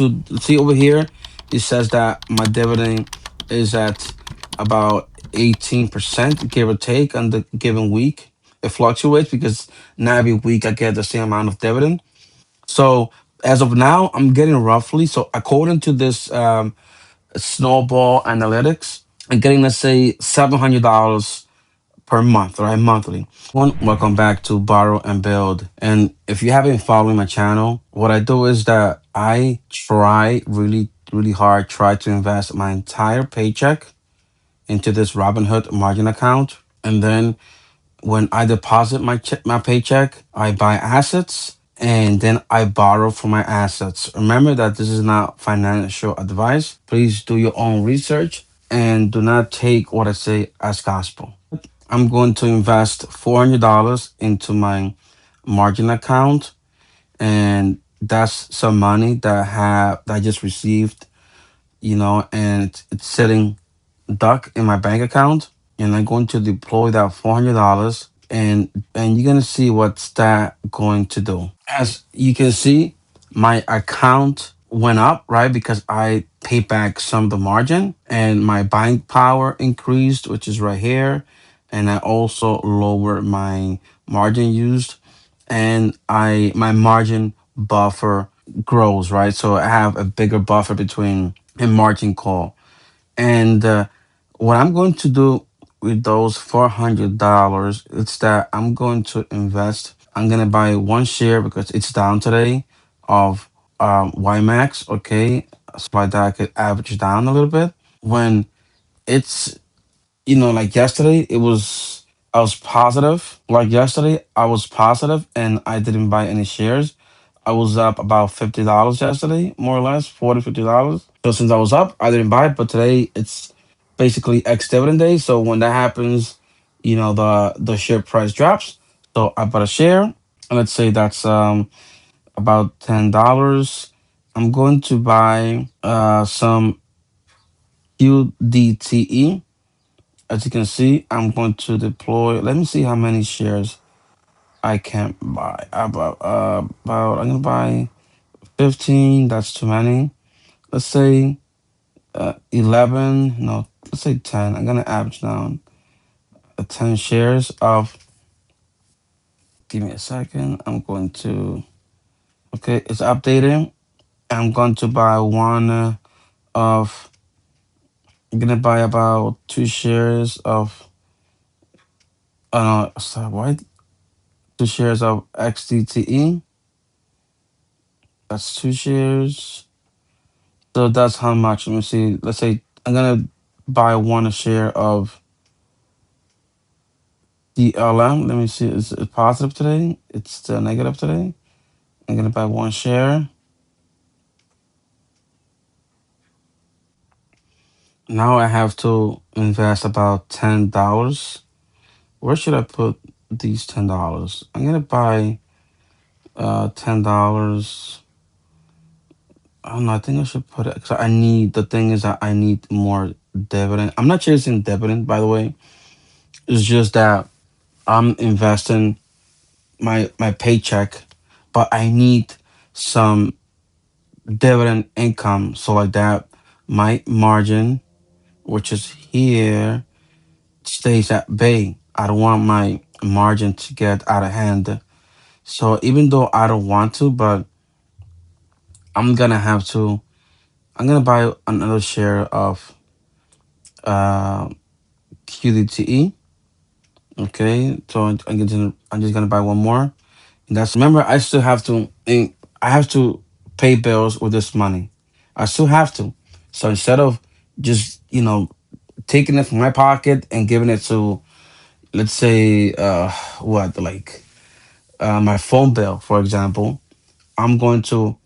to see over here, it says that my dividend is at about 18%, give or take, on the given week. It fluctuates because not every week I get the same amount of dividend. So as of now, I'm getting roughly. So according to this Snowball Analytics, I'm getting, let's say, $700 per month, right? Monthly. Welcome back to Borrow and Build. And if you haven't followed my channel, what I do is that I try really, really hard, try to invest my entire paycheck into this Robinhood margin account. And then when I deposit my paycheck, I buy assets and then I borrow from my assets. Remember that this is not financial advice. Please do your own research and do not take what I say as gospel. I'm going to invest $400 into my margin account, and that's some money that I just received, and it's sitting duck in my bank account, and I'm going to deploy that $400, and you're gonna see what's that going to do. As you can see, my account went up, right? Because I paid back some of the margin, and my buying power increased, which is right here. And I also lowered my margin used, and I my margin buffer grows, right? So I have a bigger buffer between a margin call. And what I'm going to do with those $400 is that I'm going to invest. I'm gonna buy one share because it's down today of YMAX. Okay, so that I could average down a little bit. When it's, like yesterday, I was positive. Like yesterday, I was positive and I didn't buy any shares. I was up about $50 yesterday, more or less, $50. So since I was up, I didn't buy it. But today it's basically ex dividend day. So when that happens, the share price drops. So I bought a share. And let's say that's about $10. I'm going to buy some QDTE. As you can see, I'm going to deploy. Let me see how many shares I can buy. About I'm gonna buy 15. That's too many. Let's say 11. No, let's say 10. I'm gonna average down 10 shares of. Give me a second. I'm going to. Okay, it's updating. I'm going to buy one of. I'm gonna buy about 2 shares of. Sorry, what? 2 shares of XDTE. That's 2 shares. So that's how much. Let me see. Let's say I'm gonna buy one share of DLM. Let me see. Is it positive today? It's still negative today. I'm gonna buy one share. Now I have to invest about $10. Where should I put these $10? I'm gonna buy $10. I don't know. I think I should put it because I need. The thing is that I need more dividend. I'm not chasing dividend, by the way. It's just that I'm investing my paycheck, but I need some dividend income. So like that, my margin, which is here, stays at bay. I don't want my margin to get out of hand. So even though I don't want to, but I'm gonna have to. I'm gonna buy another share of uh, QDTE. Okay, so I'm just gonna buy one more. And that's remember I still have to. I have to pay bills with this money. I still have to. So instead of just taking it from my pocket and giving it to, let's say, what, like my phone bill, for example, I'm going to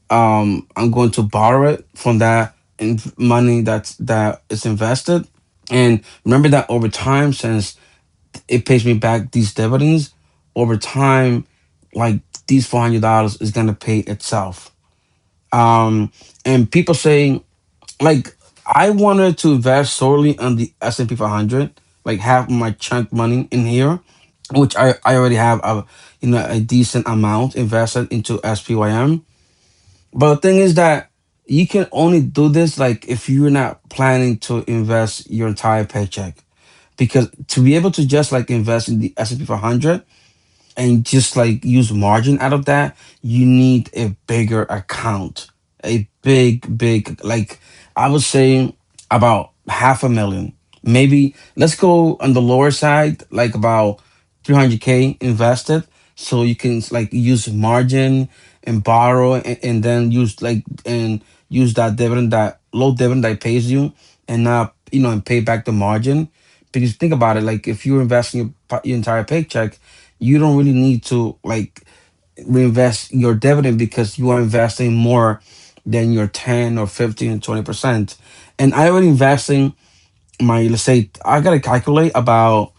borrow it from that money that is invested. And remember that over time, since it pays me back these dividends over time, like these $400 is gonna pay itself. And people say, like, I wanted to invest solely on the S&P 500, like have my chunk money in here, which I already have a decent amount invested into SPYM. But the thing is that you can only do this like if you're not planning to invest your entire paycheck. Because to be able to just like invest in the S&P 500 and just like use margin out of that, you need a bigger account, a big, like I would say about half a million. Maybe let's go on the lower side, like about 300K invested, so you can like use margin and borrow and then use like and use that dividend, that low dividend that pays you, and not and pay back the margin. Because think about it, like if you're investing your entire paycheck, you don't really need to like reinvest your dividend because you are investing more than your 10 or 15 and 20%. And I already investing my, let's say I gotta calculate about,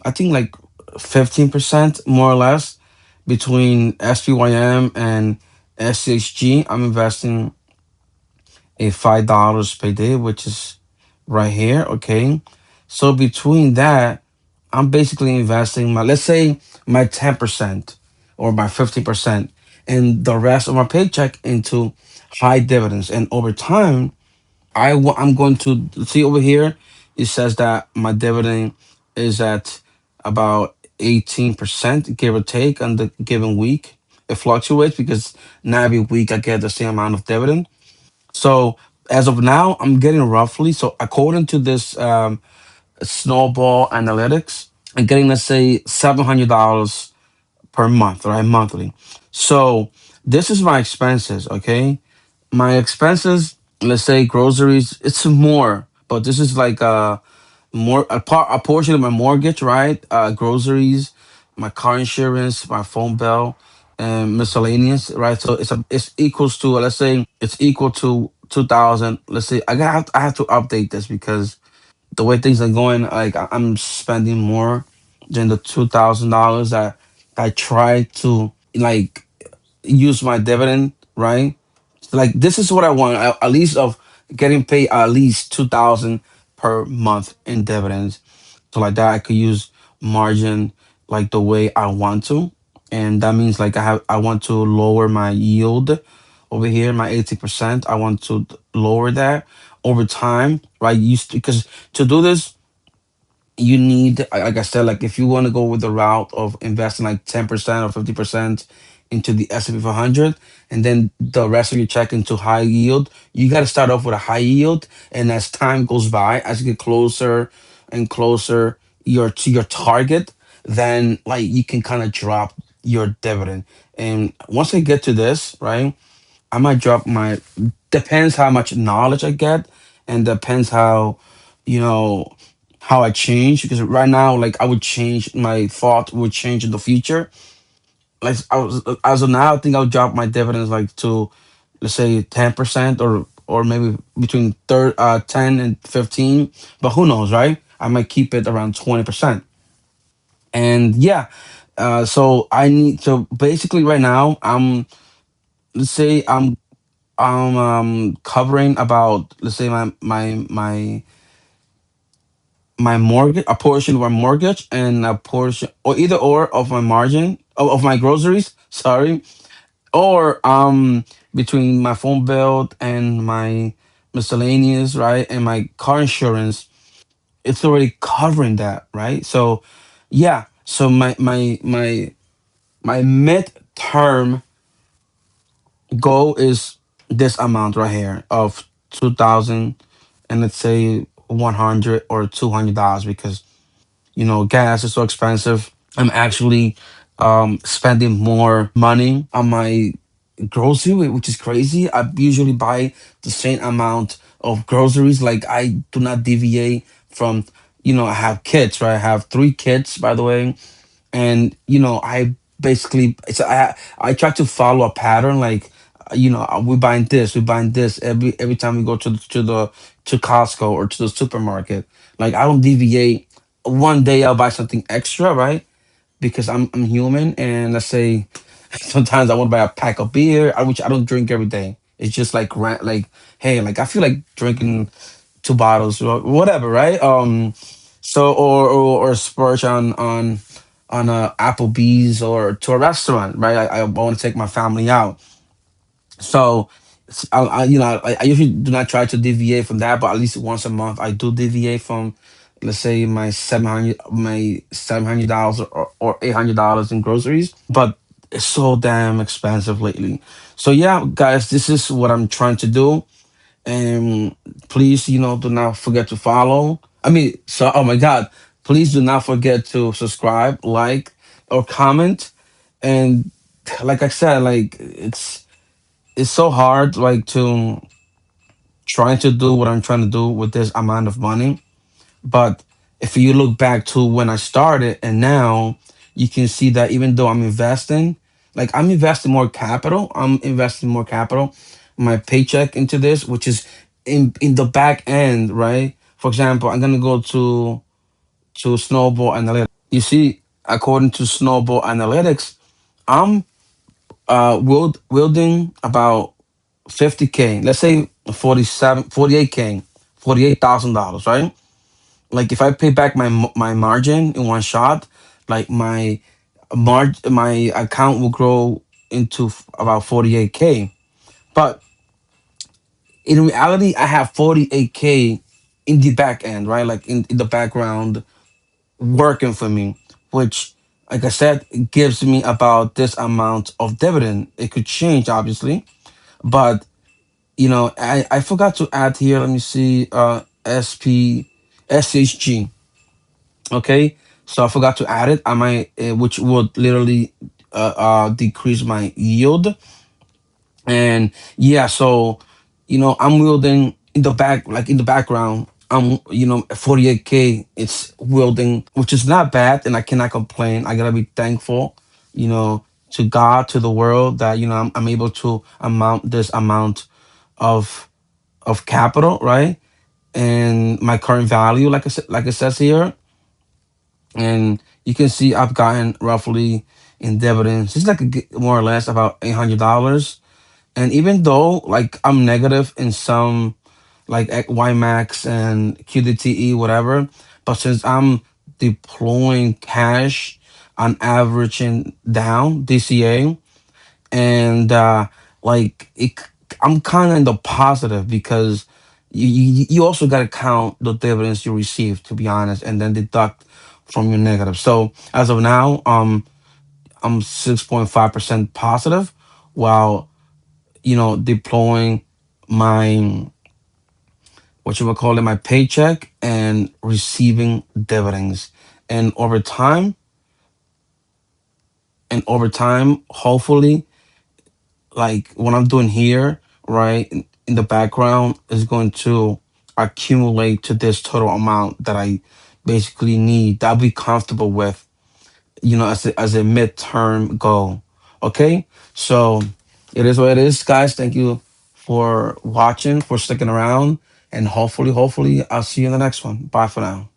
I think like 15% more or less between SPYM and SCHG. I'm investing a $5 per day, which is right here. Okay. So between that, I'm basically investing my, let's say my 10% or my 50% and the rest of my paycheck into high dividends. And over time, I'm going to see over here, it says that my dividend is at about 18%, give or take, on the given week. It fluctuates because not every week I get the same amount of dividend. So as of now, I'm getting roughly, so according to this snowball analytics, I'm getting, let's say, $700 per month, right? Monthly. So this is my expenses, okay? My expenses, let's say groceries, it's more, but this is like a portion of my mortgage, right? Groceries, my car insurance, my phone bill, and miscellaneous, right? So it's equals to, let's say it's equal to 2,000. Let's say I have to update this because the way things are going, like I'm spending more than the $2,000 that I try to like use my dividend, right? Like this is what I want, at least of getting paid at least 2,000 per month in dividends. So like that I could use margin like the way I want to. And that means like I want to lower my yield over here, my 80%. I want to lower that over time, right? Because to do this, you need, like I said, like if you want to go with the route of investing like 10% or 50% into the S&P 500 and then the rest of your check into high yield, you got to start off with a high yield. And as time goes by, as you get closer and closer to your target, then like you can kind of drop your dividend. And once I get to this, right, I might drop my, depends how much knowledge I get and depends how, you know, how I change. Because right now, like I would change, my thought would change in the future. Like as of now, I think I'll drop my dividends like to, let's say 10% or maybe between 10 and 15. But who knows, right? I might keep it around 20%. And yeah, so I need, so basically right now, let's say I'm covering about, let's say my mortgage, a portion of my mortgage and a portion or either or of my margin of my groceries, sorry, or between my phone bill and my miscellaneous, right, and my car insurance, it's already covering that, right? So yeah, so my mid term goal is this amount right here of 2,000 and let's say 100 or $200 because gas is so expensive. I'm actually spending more money on my grocery, which is crazy. I usually buy the same amount of groceries. Like I do not deviate from, I have kids, right? I have three kids, by the way, and I basically I try to follow a pattern. Like we're buying this every time we go to Costco or to the supermarket. Like I don't deviate. One day I'll buy something extra, right? Because I'm human, and let's say sometimes I want to buy a pack of beer, which I don't drink every day. It's just like like hey, like I feel like drinking two bottles or whatever, right? So or splurge on a Applebee's or to a restaurant, right? I want to take my family out. So I usually do not try to deviate from that, but at least once a month I do deviate from, let's say, my $700 or $800 in groceries. But it's so damn expensive lately. So yeah, guys, this is what I'm trying to do. And please, do not forget to follow. I mean, so oh my God, please do not forget to subscribe, like, or comment. And like I said, like it's so hard, like to trying to do what I'm trying to do with this amount of money. But if you look back to when I started and now, you can see that even though I'm investing more capital, my paycheck into this, which is in the back end, right? For example, I'm gonna go to Snowball Analytics. You see, according to Snowball Analytics, I'm wielding about 50K, let's say 48K, $48,000, right? Like if I pay back my margin in one shot, like my account will grow into about 48K. But in reality, I have 48K in the back end, right? Like in the background working for me, which, like I said, it gives me about this amount of dividend. It could change, obviously, but I forgot to add here. Let me see. SHG. Okay, so I forgot to add it. I might, which would literally decrease my yield. And yeah, so I'm wielding in the back, like in the background. I'm 48K. It's wielding, which is not bad, and I cannot complain. I gotta be thankful, to God, to the world, that I'm able to amount this amount of capital, right? And my current value, like I said, like it says here, and you can see I've gotten roughly in dividends. It's like more or less about $800. And even though like I'm negative in some like YMAX and QDTE, whatever, but since I'm deploying cash on averaging down DCA, and like I'm kind of in the positive because you also got to count the dividends you receive, to be honest, and then deduct from your negative. So as of now, I'm 6.5% positive, while deploying my, what you would call it, my paycheck, and receiving dividends. And over time, hopefully, like what I'm doing here, right, in the background is going to accumulate to this total amount that I basically need, that I'll be comfortable with, as a midterm goal. Okay, so it is what it is, guys. Thank you for watching, for sticking around, and hopefully, I'll see you in the next one. Bye for now.